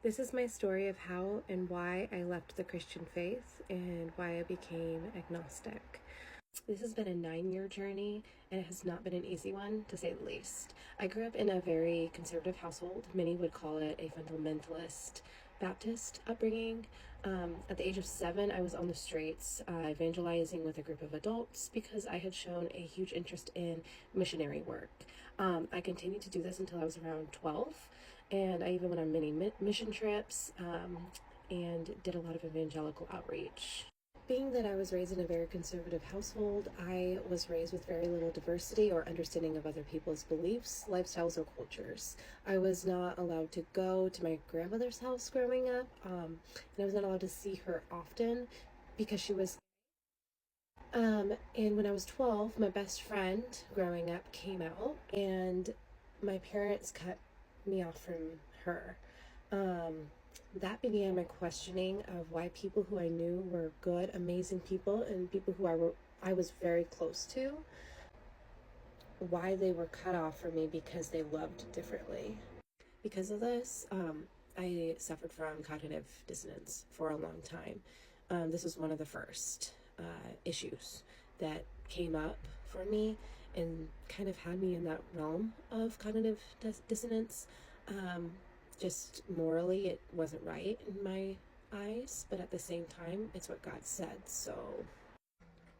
This is my story of how and why I left the Christian faith and why I became agnostic. This has been a 9-year journey, and it has not been an easy one, to say the least. I grew up in a very conservative household. Many would call it a fundamentalist Baptist upbringing. At the age of 7, I was on the streets evangelizing with a group of adults because I had shown a huge interest in missionary work. I continued to do this until I was around 12, and I even went on many mission trips and did a lot of evangelical outreach. Being that I was raised in a very conservative household, I was raised with very little diversity or understanding of other people's beliefs, lifestyles, or cultures. I was not allowed to go to my grandmother's house growing up, and I was not allowed to see her often because she was and when I was 12, my best friend growing up came out, and my parents cut me off from her. That began my questioning of why people who I knew were good, amazing people, and people who I was very close to, why they were cut off from me because they loved differently. Because of this, I suffered from cognitive dissonance for a long time. This was one of the first issues that came up for me and kind of had me in that realm of cognitive dissonance. Just morally, it wasn't right in my eyes, but at the same time, it's what God said. So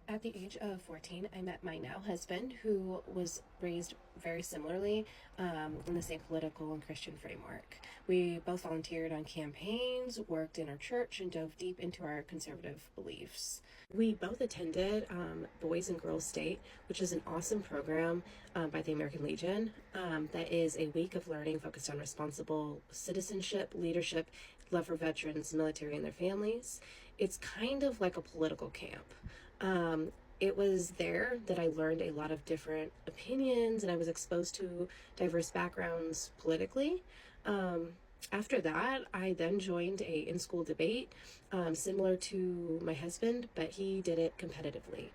at the age of 14, I met my now husband, who was raised very similarly in the same political and Christian framework. We both volunteered on campaigns, worked in our church, and dove deep into our conservative beliefs. We both attended Boys and Girls State, which is an awesome program by the American Legion that is a week of learning focused on responsible citizenship, leadership, love for veterans, military, and their families. It's kind of like a political camp. It was there that I learned a lot of different opinions, and I was exposed to diverse backgrounds politically. After that, I then joined a in-school debate, similar to my husband, but he did it competitively.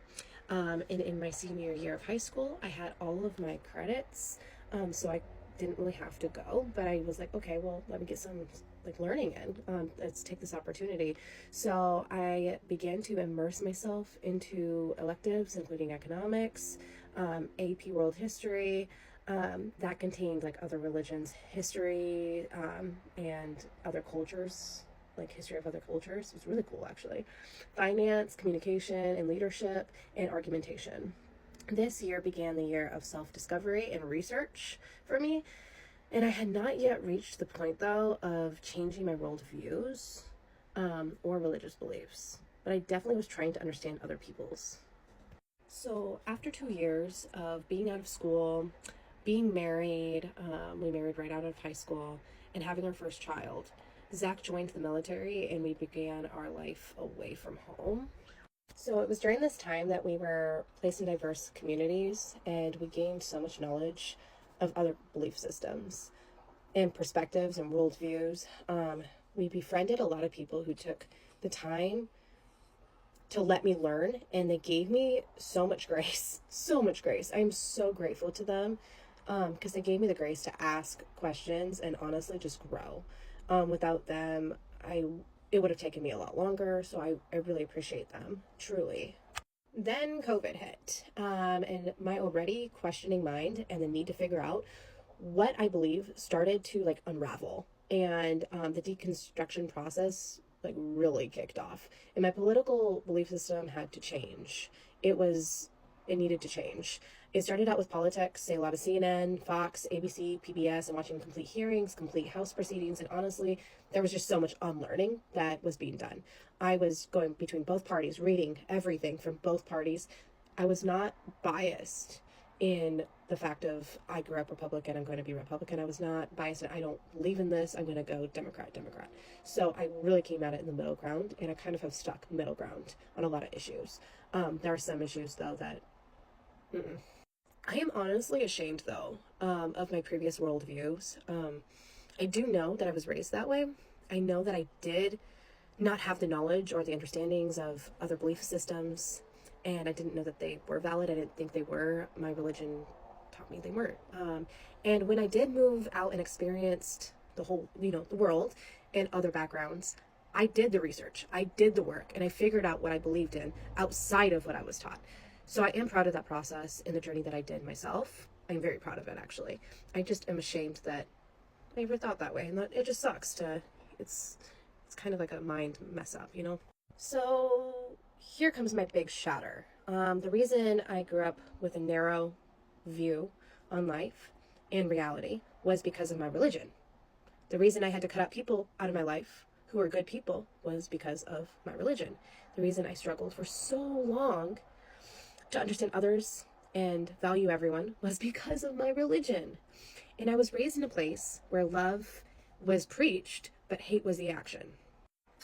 And in my senior year of high school, I had all of my credits, so I didn't really have to go, but I was like, okay, well, let me get some learning in. Let's take this opportunity. So I began to immerse myself into electives, including economics, AP World History, that contained other religions, history, and other cultures, history of other cultures. It was really cool, actually. Finance, communication, and leadership, and argumentation. This year began the year of self-discovery and research for me, and I had not yet reached the point, though, of changing my worldviews or religious beliefs, but I definitely was trying to understand other people's. So after 2 years of being out of school, being married, we married right out of high school, and having our first child, Zach joined the military, and we began our life away from home. So it was during this time that we were placed in diverse communities, and we gained so much knowledge of other belief systems and perspectives and worldviews. We befriended a lot of people who took the time to let me learn, and they gave me so much grace, so much grace. I'm so grateful to them because they gave me the grace to ask questions and honestly just grow. Without them, it would have taken me a lot longer, so I really appreciate them, truly. Then COVID hit, and my already questioning mind and the need to figure out what I believe started to unravel, and the deconstruction process really kicked off, and my political belief system had to change. It needed to change. It started out with politics, say a lot of CNN, Fox, ABC, PBS, and watching complete hearings, complete House proceedings, and honestly, there was just so much unlearning that was being done. I was going between both parties, reading everything from both parties. I was not biased in the fact of I grew up Republican, I'm going to be Republican. I was not biased in I don't believe in this, I'm going to go Democrat. So I really came at it in the middle ground, and I kind of have stuck middle ground on a lot of issues. There are some issues, though, that I am honestly ashamed, though, of my previous worldviews. I do know that I was raised that way. I know that I did not have the knowledge or the understandings of other belief systems, and I didn't know that they were valid. I didn't think they were. My religion taught me they weren't. And when I did move out and experienced the whole, the world and other backgrounds. I did the research, I did the work, and I figured out what I believed in outside of what I was taught. So I am proud of that process and the journey that I did myself. I'm very proud of it, actually. I just am ashamed that I never thought that way, and that it just sucks to, it's kind of like a mind mess up, So here comes my big shatter. The reason I grew up with a narrow view on life and reality was because of my religion. The reason I had to cut out people out of my life who were good people was because of my religion. The reason I struggled for so long to understand others and value everyone was because of my religion. And I was raised in a place where love was preached, but hate was the action.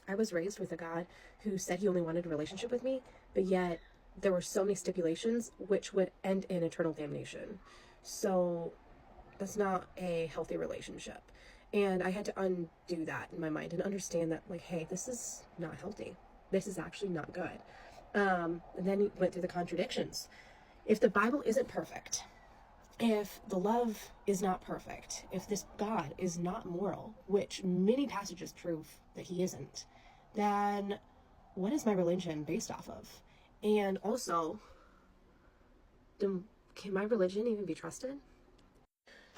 I was raised with a God who said he only wanted a relationship with me, but yet there were so many stipulations which would end in eternal damnation. So that's not a healthy relationship. And I had to undo that in my mind and understand that, like, hey, this is not healthy. This is actually not good. And then he went through the contradictions. If the Bible isn't perfect, if the love is not perfect, if this God is not moral, which many passages prove that he isn't, then what is my religion based off of? And also, can my religion even be trusted?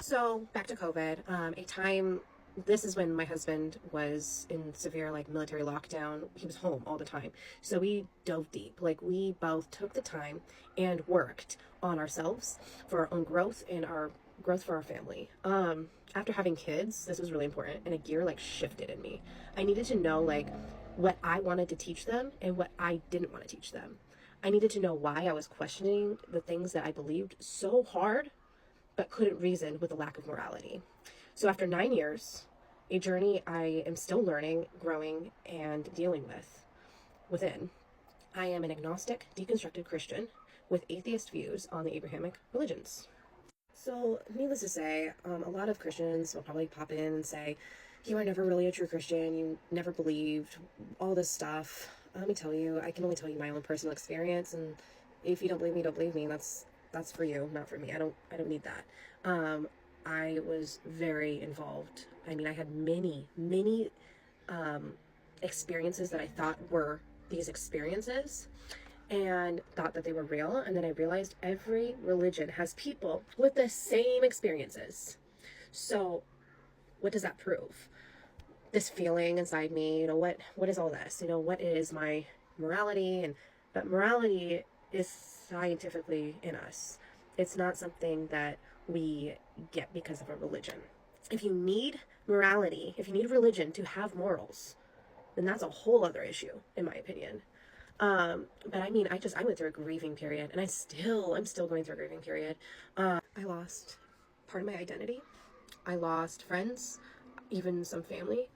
So back to COVID, this is when my husband was in severe military lockdown. He was home all the time. So we dove deep. We both took the time and worked on ourselves for our own growth and our growth for our family. After having kids, this was really important, and a gear shifted in me. I needed to know what I wanted to teach them and what I didn't want to teach them. I needed to know why I was questioning the things that I believed so hard but couldn't reason with a lack of morality. So after 9 years, a journey I am still learning, growing, and dealing within, I am an agnostic, deconstructed Christian with atheist views on the Abrahamic religions. So needless to say, a lot of Christians will probably pop in and say, you are never really a true Christian, you never believed, all this stuff. Let me tell you, I can only tell you my own personal experience, and if you don't believe me, don't believe me. That's for you, not for me. I don't need that. I was very involved. I mean, I had many experiences that I thought were these experiences and thought that they were real. And then I realized every religion has people with the same experiences. So what does that prove? This feeling inside me, what is all this? What is my morality? But morality is scientifically in us. It's not something that we get because of a religion. If you need morality, if you need religion to have morals, then that's a whole other issue, in my opinion. But I mean, I went through a grieving period, and I'm still going through a grieving period. I lost part of my identity. I lost friends, even some family.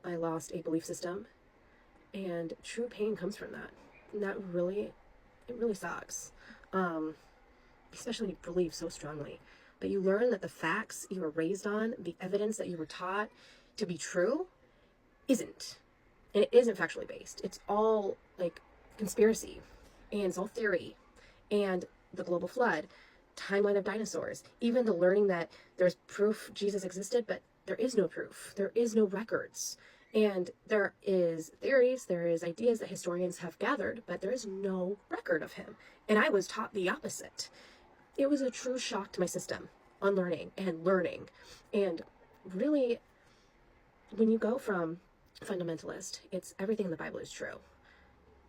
I lost a belief system, and true pain comes from that. And it really sucks. Especially when you believe so strongly. But you learn that the facts you were raised on, the evidence that you were taught to be true, isn't. And it isn't factually based. It's all conspiracy, and it's all theory, and the global flood, timeline of dinosaurs, even the learning that there's proof Jesus existed, but there is no proof. There is no records. And there is theories, there is ideas that historians have gathered, but there is no record of him. And I was taught the opposite. It was a true shock to my system, unlearning and learning. And really, when you go from fundamentalist, it's everything in the Bible is true.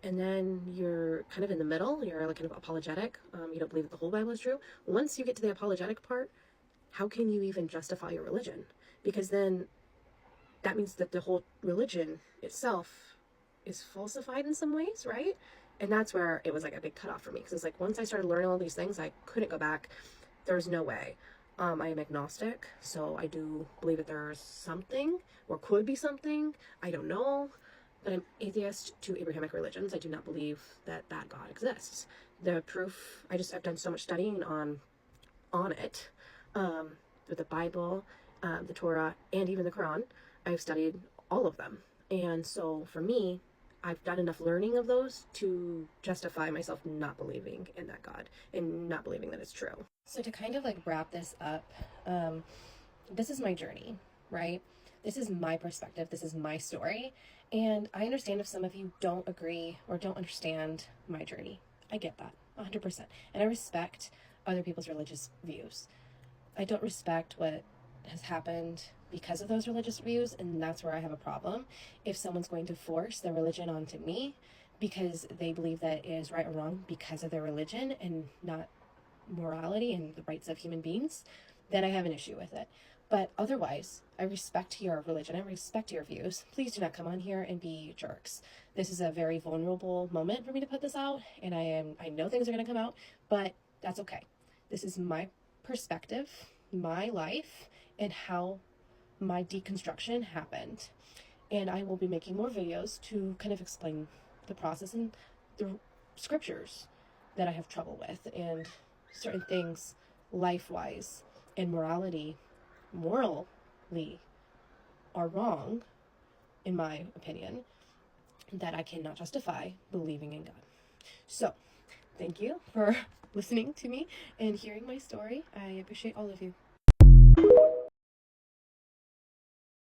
And then you're kind of in the middle, you're kind of apologetic. You don't believe that the whole Bible is true. Once you get to the apologetic part, how can you even justify your religion? Because then that means that the whole religion itself is falsified in some ways, right? And that's where it was a big cutoff for me. Because it's once I started learning all these things, I couldn't go back. There's no way. I am agnostic, so I do believe that there's something, or could be something. I don't know. But I'm atheist to Abrahamic religions. I do not believe that God exists. The proof, I've done so much studying on it, with the Bible, the Torah, and even the Quran. I've studied all of them. And so for me, I've done enough learning of those to justify myself not believing in that God and not believing that it's true. So to kind of wrap this up, this is my journey, right? This is my perspective. This is my story. And I understand if some of you don't agree or don't understand my journey. I get that 100%. And I respect other people's religious views. I don't respect what has happened because of those religious views, and that's where I have a problem. If someone's going to force their religion onto me because they believe that it is right or wrong because of their religion and not morality and the rights of human beings, then I have an issue with it. But otherwise, I respect your religion, I respect your views. Please do not come on here and be jerks. This is a very vulnerable moment for me to put this out, and I know things are going to come out, but that's okay. This is my perspective, my life, and how my deconstruction happened. And I will be making more videos to kind of explain the process and the scriptures that I have trouble with, and certain things life-wise and morally are wrong, in my opinion, that I cannot justify believing in God. So, thank you for listening to me and hearing my story. I appreciate all of you.